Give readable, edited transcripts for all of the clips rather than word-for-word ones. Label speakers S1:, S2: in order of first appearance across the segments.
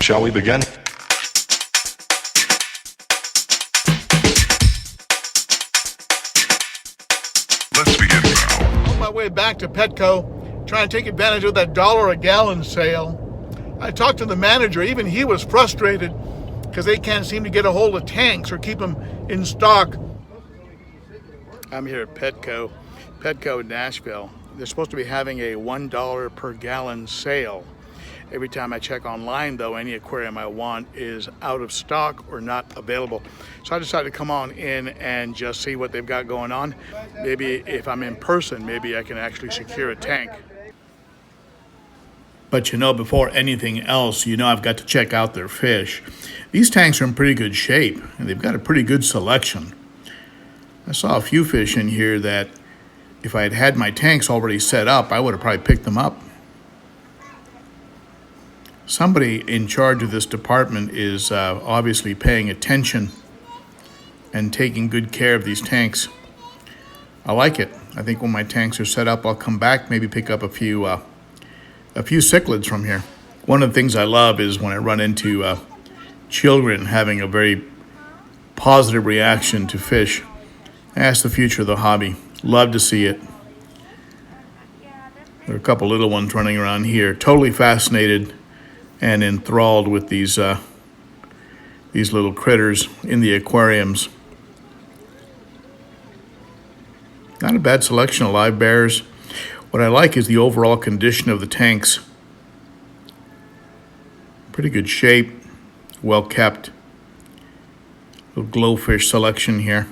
S1: Shall we begin?
S2: Let's begin now.
S3: On my way back to Petco, trying to take advantage of that $1 a gallon sale. I talked to the manager. Even he was frustrated because they can't seem to get a hold of tanks or keep them in stock. I'm here at Petco in Nashville. They're supposed to be having a $1 per gallon sale. Every time I check online, though, any aquarium I want is out of stock or not available. So I decided to come on in and just see what they've got going on. Maybe if I'm in person, maybe I can actually secure a tank. But before anything else, I've got to check out their fish. These tanks are in pretty good shape, and they've got a pretty good selection. I saw a few fish in here that if I had had my tanks already set up, I would have probably picked them up. Somebody in charge of this department is obviously paying attention and taking good care of these tanks. I like it. I think when my tanks are set up, I'll come back, maybe pick up a few cichlids from here. One of the things I love is when I run into children having a very positive reaction to fish. That's the future of the hobby. Love to see it. There are a couple little ones running around here, totally fascinated and enthralled with these little critters in the aquariums. Not a bad selection of live bears. What I like is the overall condition of the tanks. Pretty good shape, well kept. Little glowfish selection here.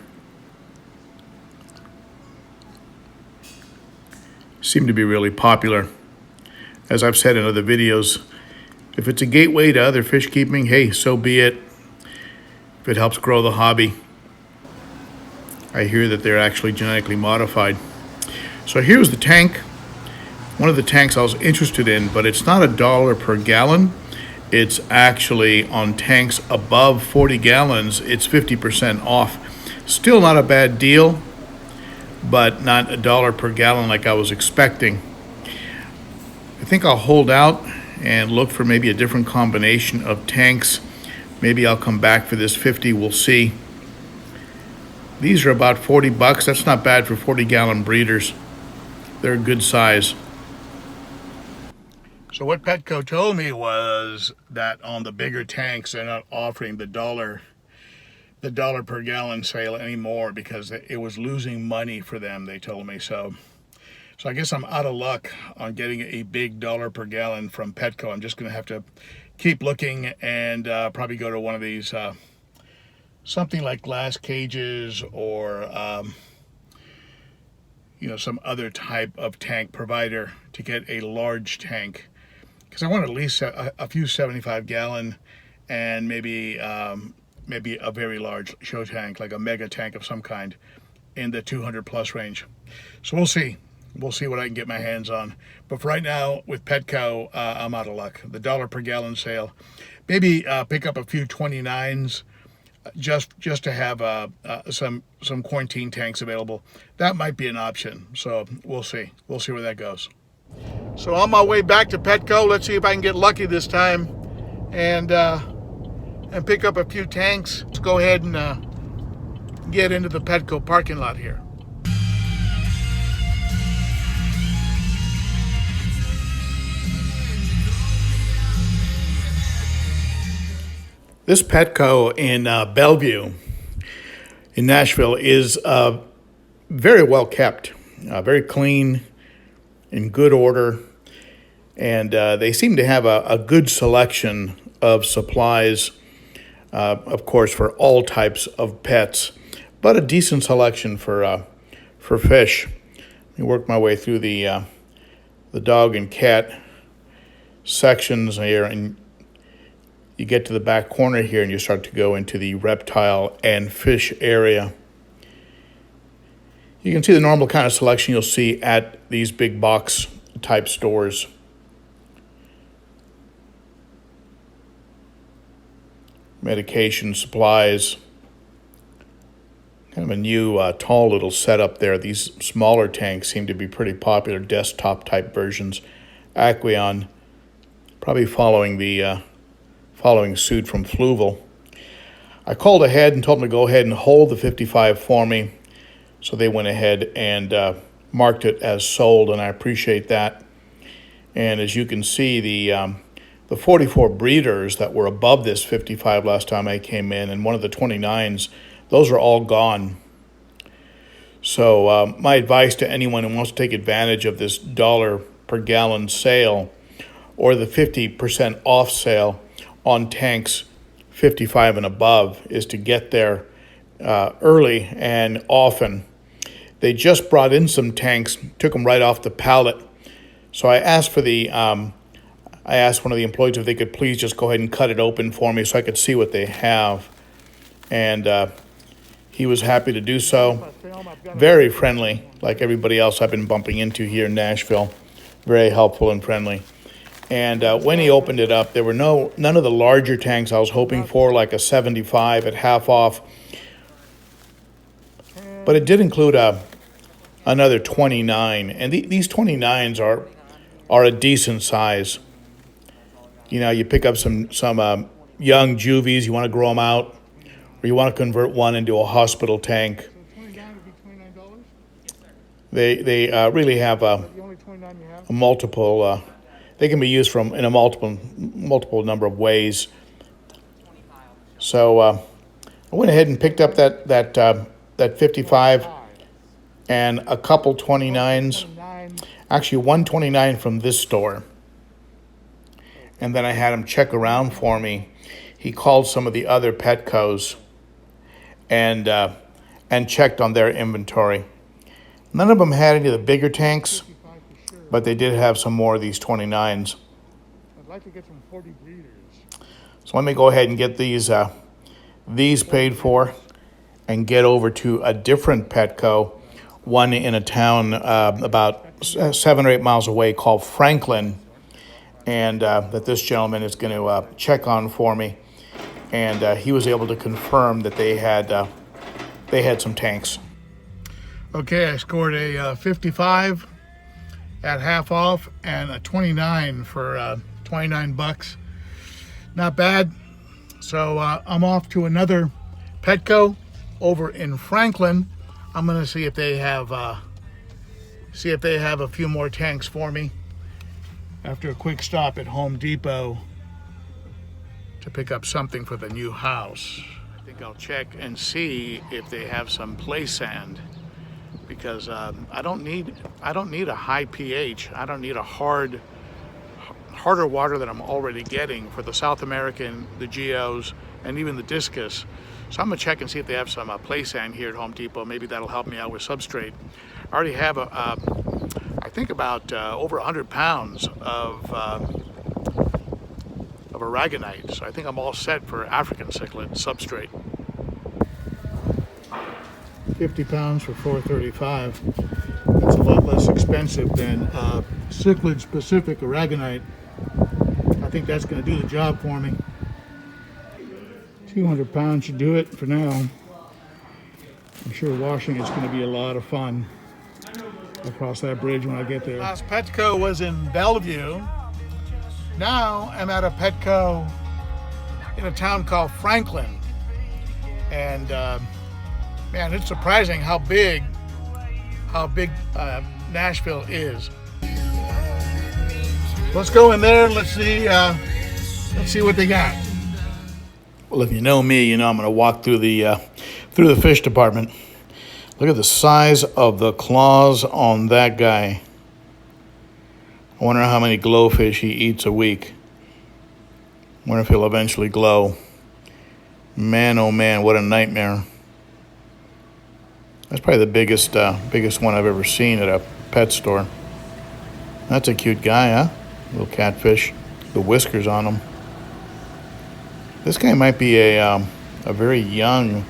S3: Seem to be really popular. As I've said in other videos, if it's a gateway to other fish keeping, hey, so be it. If it helps grow the hobby. I hear that they're actually genetically modified. So here's the tank. One of the tanks I was interested in, but it's not $1 per gallon. It's actually on tanks above 40 gallons, it's 50% off. Still not a bad deal, but not $1 per gallon like I was expecting. I think I'll hold out and look for maybe a different combination of tanks. Maybe I'll come back for this 50, we'll see. These are about 40 bucks. That's not bad for 40-gallon breeders. They're a good size. So what Petco told me was that on the bigger tanks, they're not offering the $1 per gallon sale anymore because it was losing money for them, they told me. So I guess I'm out of luck on getting a big $1 per gallon from Petco. I'm just going to have to keep looking and probably go to one of these, something like Glass Cages or, some other type of tank provider to get a large tank. Because I want at least a few 75-gallon and maybe a very large show tank, like a mega tank of some kind in the 200+ range. So we'll see. We'll see what I can get my hands on. But for right now, with Petco, I'm out of luck. The $1 per gallon sale. Maybe pick up a few 29s just to have some quarantine tanks available. That might be an option. So we'll see. We'll see where that goes. So on my way back to Petco, let's see if I can get lucky this time and pick up a few tanks. Let's go ahead and get into the Petco parking lot here. This Petco in Bellevue, in Nashville, is very well kept, very clean, in good order, and they seem to have a good selection of supplies, of course, for all types of pets, but a decent selection for fish. Let me work my way through the dog and cat sections here, and you get to the back corner here and you start to go into the reptile and fish area. You can see the normal kind of selection you'll see at these big box type stores. Medication, supplies. Kind of a new tall little setup there. These smaller tanks seem to be pretty popular, desktop type versions. Aquarium, probably following the following suit from Fluval. I called ahead and told them to go ahead and hold the 55 for me. So they went ahead and marked it as sold, and I appreciate that. And as you can see, the 44 breeders that were above this 55 last time I came in, and one of the 29s, those are all gone. So my advice to anyone who wants to take advantage of this dollar per gallon sale or the 50% off sale on tanks 55 and above is to get there early and often. They just brought in some tanks, took them right off the pallet. So I asked for I asked one of the employees if they could please just go ahead and cut it open for me so I could see what they have. And he was happy to do so. Very friendly, like everybody else I've been bumping into here in Nashville. Very helpful and friendly. And when he opened it up, there were none of the larger tanks I was hoping for, like a 75 at half off. But it did include another 29, and these 29s are a decent size. You know, you pick up some young juvies, you want to grow them out, or you want to convert one into a hospital tank. They really have a multiple. They can be used in a multiple number of ways. So I went ahead and picked up that 55 and a couple 29s. Actually, one 29 from this store. And then I had him check around for me. He called some of the other Petcos and checked on their inventory. None of them had any of the bigger tanks, but they did have some more of these 29s.
S1: I'd like to get some 40 breeders.
S3: So let me go ahead and get these paid for and get over to a different Petco, one in a town about 7 or 8 miles away called Franklin, and that this gentleman is going to check on for me. And he was able to confirm that they had some tanks.
S1: Okay, I scored a 55 at half off and a 29 for 29 bucks. Not bad. So I'm off to another Petco over in Franklin. I'm going to see if they have a few more tanks for me after a quick stop at Home Depot to pick up something for the new house. I think I'll check and see if they have some play sand, because I don't need a high pH. I don't need a harder water than I'm already getting for the South American, the Geos, and even the Discus. So I'm gonna check and see if they have some play sand here at Home Depot. Maybe that'll help me out with substrate. I already have I think about over 100 pounds of aragonite. So I think I'm all set for African cichlid substrate. 50 pounds for $4.35. That's a lot less expensive than cichlid specific aragonite. I think that's going to do the job for me. 200 pounds should do it for now. I'm sure washing it's going to be a lot of fun. I'll cross that bridge when I get there. Last Petco was in Bellevue. Now I'm at a Petco in a town called Franklin. And man, it's surprising how big Nashville is. Let's go in there. Let's see what they got.
S3: Well, if you know me, you know I'm going to walk through the fish department. Look at the size of the claws on that guy. I wonder how many glowfish he eats a week. I wonder if he'll eventually glow. Man, oh man, what a nightmare. That's probably the biggest one I've ever seen at a pet store. That's a cute guy, huh? Little catfish. The whiskers on him. This guy might be a very young,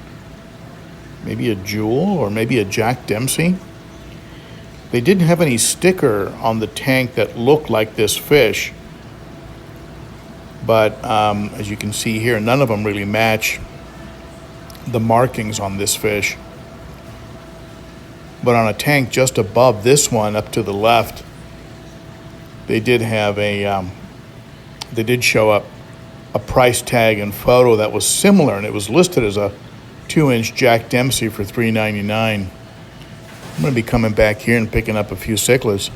S3: maybe a jewel or maybe a Jack Dempsey. They didn't have any sticker on the tank that looked like this fish. But as you can see here, none of them really match the markings on this fish. But on a tank just above this one, up to the left, they did have they did show up a price tag and photo that was similar, and it was listed as a 2-inch Jack Dempsey for $3.99. I'm going to be coming back here and picking up a few cichlids.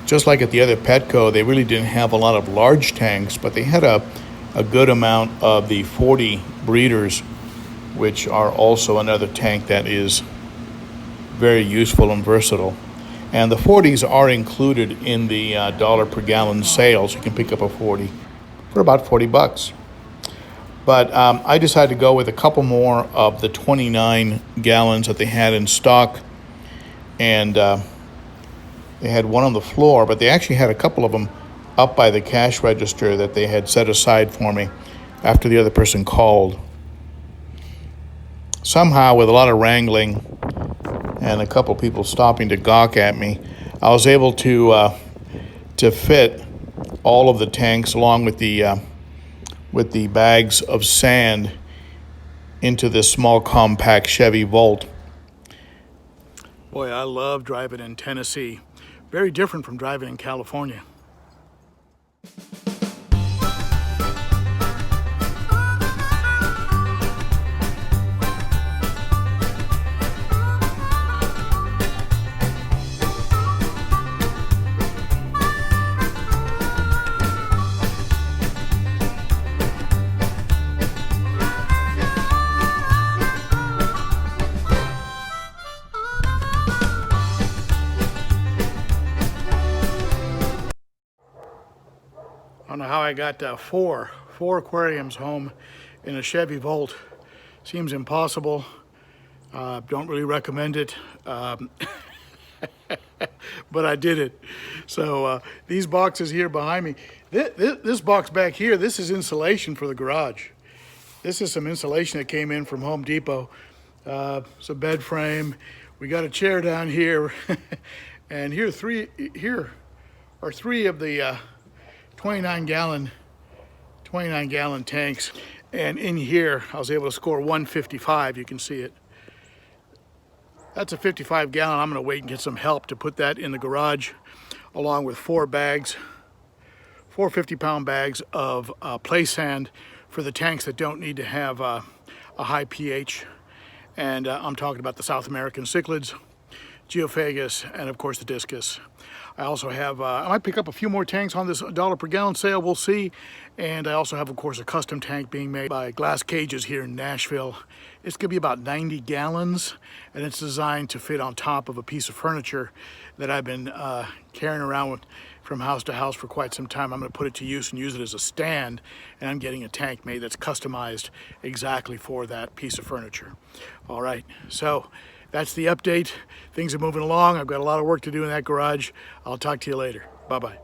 S3: Just like at the other Petco, they really didn't have a lot of large tanks, but they had a good amount of the 40 breeders, which are also another tank that is very useful and versatile. And the 40s are included in the dollar per gallon sales. You can pick up a 40 for about $40. But I decided to go with a couple more of the 29 gallons that they had in stock. And they had one on the floor, but they actually had a couple of them up by the cash register that they had set aside for me after the other person called. Somehow, with a lot of wrangling and a couple people stopping to gawk at me, I was able to fit all of the tanks along with the bags of sand into this small compact Chevy Volt.
S1: Boy, I love driving in Tennessee. Very different from driving in California. I don't know how I got four aquariums home in a Chevy Volt. Seems impossible. Don't really recommend it, but I did it. So these boxes here behind me, this box back here, this is insulation for the garage. This is some insulation that came in from Home Depot. It's a bed frame. We got a chair down here, and here are three of the 29 gallon tanks, and in here I was able to score 155. You can see it. That's a 55 gallon. I'm going to wait and get some help to put that in the garage, along with four 50-pound bags of play sand for the tanks that don't need to have a high pH. And I'm talking about the South American cichlids, Geophagus, and of course the discus. I also have, I might pick up a few more tanks on this dollar per gallon sale, we'll see. And I also have, of course, a custom tank being made by Glass Cages here in Nashville. It's gonna be about 90 gallons, and it's designed to fit on top of a piece of furniture that I've been carrying around with from house to house for quite some time. I'm gonna put it to use and use it as a stand, and I'm getting a tank made that's customized exactly for that piece of furniture. All right, so that's the update. Things are moving along. I've got a lot of work to do in that garage. I'll talk to you later. Bye-bye.